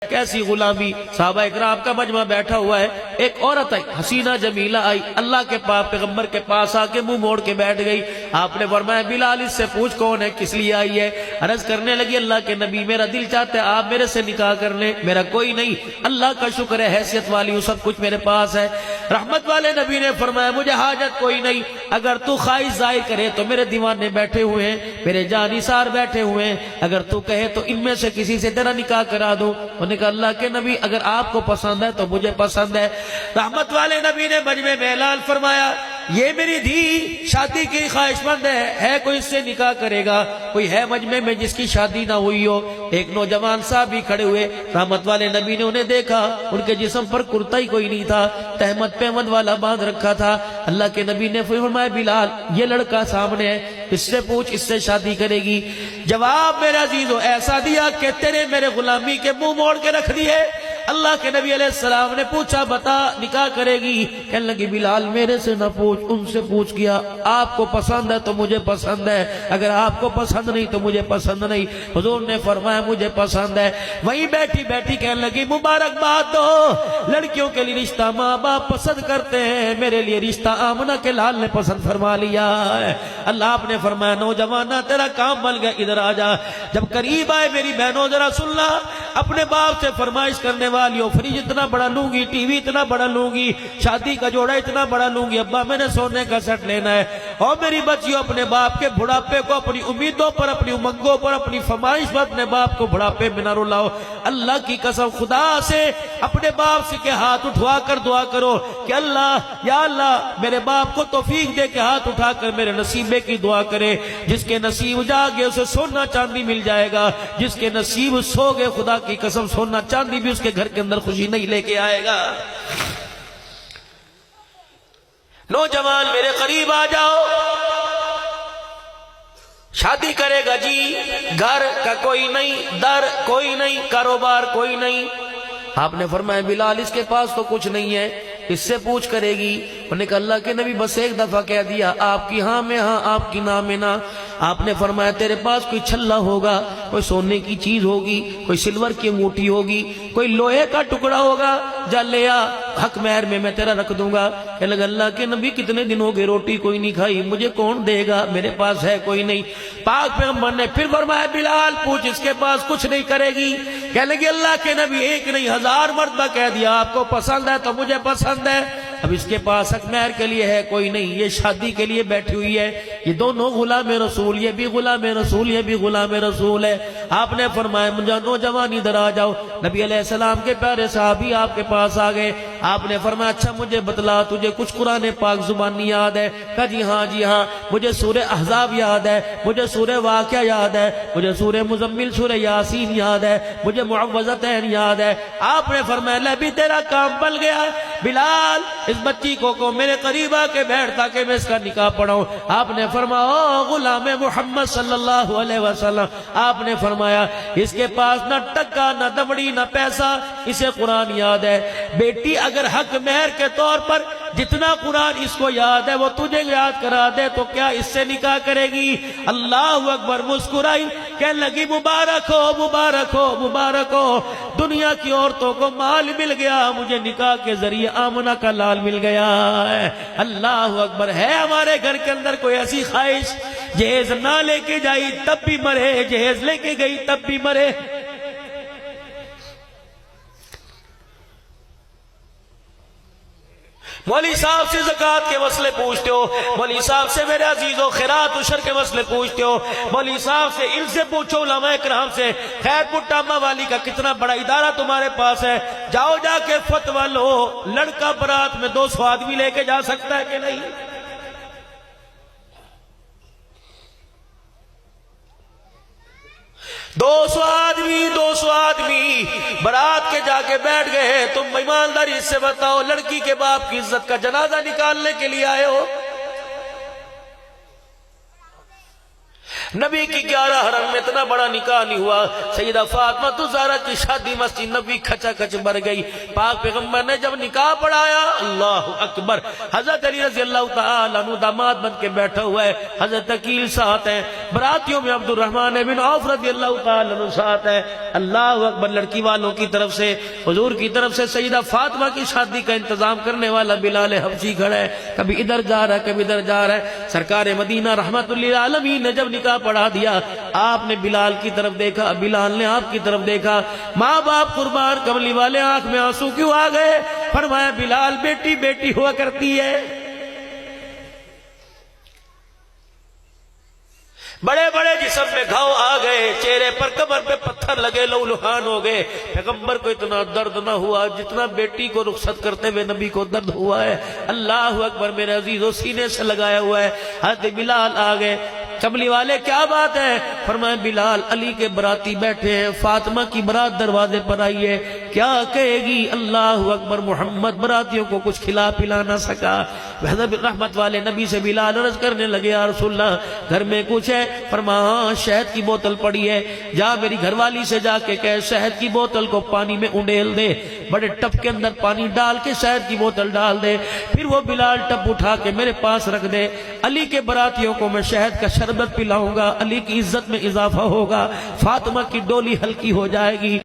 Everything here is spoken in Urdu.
کیسی غلامی. صحابہ اکرام کا مجمع بیٹھا ہوا ہے. ایک عورت آئی, حسینہ جمیلہ آئی, اللہ کے پاس پیغمبر کے پاس آ کے منہ موڑ کے بیٹھ گئی. آپ نے فرمایا بلال اس سے پوچھ کون ہے, کس لیے آئی ہے. عرض کرنے لگی اللہ کے نبی میرا دل چاہتا ہے آپ میرے سے نکاح کر لیں, میرا کوئی نہیں, اللہ کا شکر ہے حیثیت والی ہوں, سب کچھ میرے پاس ہے. رحمت والے نبی نے فرمایا مجھے حاجت کوئی نہیں, اگر تو خواہش ظاہر کرے تو میرے دیوانے بیٹھے ہوئے ہیں, میرے جانثار بیٹھے ہوئے ہیں, اگر تو کہے تو ان میں سے کسی سے تیرا نکاح کرا دوں. انہوں نے کہا اللہ کے نبی اگر آپ کو پسند ہے تو مجھے پسند ہے. رحمت والے نبی نے مجمع میں اعلان فرمایا یہ میری دھی شادی کی خواہش مند ہے کوئی اس سے نکاح کرے گا؟ کوئی ہے مجمع میں جس کی شادی نہ ہوئی ہو؟ ایک نوجوان صاحب بھی کھڑے ہوئے. رحمت والے نبی نے انہیں دیکھا, ان کے جسم پر کرتا ہی کوئی نہیں تھا, تہمت پیمد والا باندھ رکھا تھا. اللہ کے نبی نے فرمایا بلال یہ لڑکا سامنے ہے, اس سے پوچھ اس سے شادی کرے گی. جواب میرے عزیزو ایسا دیا کہ تیرے میرے غلامی کے منہ موڑ کے رکھ دیے. اللہ کے نبی علیہ السلام نے پوچھا بتا نکاح کرے گی؟ کہنے لگی بلال میرے سے نہ پوچھ, ان سے پوچھ گیا. آپ کو پسند ہے تو مجھے پسند ہے, اگر آپ کو پسند نہیں تو مجھے پسند نہیں. حضور نے فرمایا مجھے پسند ہے. وہیں بیٹھی بیٹھی کہنے لگی مبارکباد دو, لڑکیوں کے لیے رشتہ ماں باپ پسند کرتے ہیں, میرے لیے رشتہ آمنہ کے لال نے پسند فرما لیا ہے. اللہ آپ نے فرمایا نوجوانہ تیرا کام بن گیا, ادھر آ جا. جب قریب آئے میری بہنوں ذرا سننا, اپنے باپ سے فرمائش کرنے والیوں, فریج اتنا بڑا لوں گی, ٹی وی اتنا بڑا لوں گی, شادی کا جوڑا اتنا بڑا لوں گی, ابا میں نے سونے کا سیٹ لینا ہے. اور میری بچیوں اپنے باپ کے بڑھاپے کو اپنی امیدوں پر, اپنی امنگوں پر, اپنی فرمائش پر اپنے باپ کو بڑھاپے میں نہ رلاؤ. اللہ کی قسم خدا سے اپنے باپ سے کے ہاتھ اٹھوا کر دعا کرو کہ اللہ یا اللہ میرے باپ کو توفیق دے کے ہاتھ اٹھا کر میرے نصیبے کی دعا کرے. جس کے نصیب جاگے اسے سونا چاندی مل جائے گا, جس کے نصیب سو گے خدا کی قسم سونا چاندی بھی اس کے گھر کے اندر خوشی نہیں لے کے آئے گا. نوجوان میرے قریب آ جاؤ, شادی کرے گا جی, گھر کا کوئی نہیں, در کوئی نہیں, کاروبار کوئی نہیں. آپ نے فرمایا بلال اس کے پاس تو کچھ نہیں ہے, اس سے پوچھ کرے گی. انہوں نے کہا اللہ کے نبی بس ایک دفعہ کہہ دیا آپ کی ہاں میں ہاں, آپ کی نہ میں نہ. آپ نے فرمایا تیرے پاس کوئی چھلا ہوگا, کوئی سونے کی چیز ہوگی, کوئی سلور کی انگوٹھی ہوگی, کوئی لوہے کا ٹکڑا ہوگا, جا لے آ, حق مہر میں تیرا رکھ دوں گا. کہنے لگا اللہ کے نبی کتنے دن ہو گئے روٹی کوئی نہیں کھائی, مجھے کون دے گا, میرے پاس ہے کوئی نہیں. پاک پیغمبر نے پھر فرمایا بلال پوچھ اس کے پاس کچھ نہیں کرے گی؟ کہنے لگی اللہ کے نبی ایک نہیں 1000 مرتبہ کہہ دیا آپ کو پسند ہے تو مجھے پسند ہے. اب اس کے پاس حق مہر کے لیے ہے کوئی نہیں, یہ شادی کے لیے بیٹھی ہوئی ہے. یہ دونوں غلام رسول, یہ بھی غلام رسول, یہ بھی غلام رسول ہے. آپ نے فرمایا مجھے نوجوان ادھر آ جاؤ. نبی علیہ السلام کے پیارے صحابی آپ کے پاس آ گئے. آپ نے فرمایا اچھا مجھے بتلا تجھے کچھ قرآن پاک زبانی یاد ہے؟ کہا جی ہاں, مجھے سورہ احزاب یاد ہے, مجھے سورہ واقعہ یاد ہے, مجھے سورہ مزمل سورہ یاسین یاد ہے, مجھے معوذتین یاد ہے. آپ نے فرمایا لے بھی تیرا کام بن گیا. بلال اس بچی کو میرے قریب آ کے بیٹھ تاکہ میں اس کا نکاح پڑھاؤں. آپ نے فرمایا او غلام محمد صلی اللہ علیہ وسلم, آپ نے فرمایا اس کے پاس نہ ٹکا نہ دمڑی نہ پیسہ, اسے قرآن یاد ہے. بیٹی اگر حق مہر کے طور پر جتنا قرآن اس کو یاد ہے وہ تجھے یاد کرا دے تو کیا اس سے نکاح کرے گی؟ اللہ اکبر. مسکرائی کہنے لگی مبارک ہو مبارک ہو مبارک ہو, دنیا کی عورتوں کو مال مل گیا, مجھے نکاح کے ذریعے آمنہ کا لال مل گیا ہے. اللہ اکبر. ہے ہمارے گھر کے اندر کوئی ایسی خواہش جہیز نہ لے کے جائی تب بھی مرے, جہیز لے کے گئی تب بھی مرے؟ مولوی صاحب سے زکوٰۃ کے مسئلے پوچھتے ہو, مولوی صاحب سے میرے عزیزو خیرات عشر کے مسئلے پوچھتے ہو, مولوی صاحب سے ان سے پوچھو, علماء کرام سے. خیر پٹامہ والی کا کتنا بڑا ادارہ تمہارے پاس ہے, جاؤ جا کے فتویٰ لو, لڑکا برات میں 200 آدمی لے کے جا سکتا ہے کہ نہیں؟ 200 آدمی برات کے جا کے بیٹھ گئے. تم ایمانداری سے بتاؤ لڑکی کے باپ کی عزت کا جنازہ نکالنے کے لیے آئے ہو؟ نبی کی 11 حرم میں اتنا بڑا نکاح نہیں ہوا. سیدہ فاطمہ الزہرا کی شادی مسجد نبی کھچا کھچ بھر گئی. پاک پیغمبر نے جب نکاح پڑھایا, اللہ اکبر, حضرت علی رضی اللہ تعالیٰ عنہ داماد بن کے بیٹھا ہوا ہے, حضرت عقیل ساتھ ہیں, براتیوں میں عبد الرحمن بن عوف رضی اللہ تعالیٰ عنہ ساتھ ہے. اللہ اکبر. لڑکی والوں کی طرف سے, حضور کی طرف سے سیدہ فاطمہ کی شادی کا انتظام کرنے والا بلال حبشی کھڑا ہے, کبھی ادھر جا رہا ہے کبھی ادھر جا رہا ہے. سرکار مدینہ رحمت للعالمین نے جب نکاح پڑھا دیا, آپ نے بلال کی طرف دیکھا, بلال نے آپ کی طرف دیکھا. ماں باپ قربان, کملی والے آنکھ میں آنسو کیوں آ گئے؟ فرمایا بلال بیٹی بیٹی ہوا کرتی ہے. بڑے بڑے جسم میں گھاؤ آ گئے, چہرے پر کمر پہ پتھر لگے, لہو لہان ہو گئے. پیغمبر کو اتنا درد نہ ہوا جتنا بیٹی کو رخصت کرتے ہوئے نبی کو درد ہوا ہے. اللہ اکبر. میرے عزیزو, سینے سے لگایا ہوا ہے. حضرت بلال آ گئے. کملی والے کیا بات ہے؟ فرمایا بلال, علی کے براتی بیٹھے ہیں, فاطمہ کی برات دروازے پر آئی ہے, کیا کہے گی؟ اللہ اکبر. محمد براتیوں کو کچھ کھلا پلا نہ سکا. حضرت رحمت والے نبی سے بلال عرض کرنے لگے, یا رسول اللہ گھر میں کچھ ہے؟ فرمایا شہد کی بوتل پڑی ہے, جا میری گھر والی سے جا کے کہے شہد کی بوتل کو پانی میں انڈیل دے, بڑے ٹپ کے اندر پانی ڈال کے شہد کی بوتل ڈال دے, پھر وہ بلال ٹپ اٹھا کے میرے پاس رکھ دے. علی کے براتیوں کو میں شہد کا شربت پلاؤں گا, علی کی عزت میں اضافہ ہوگا, فاطمہ کی ڈولی ہلکی ہو جائے گی.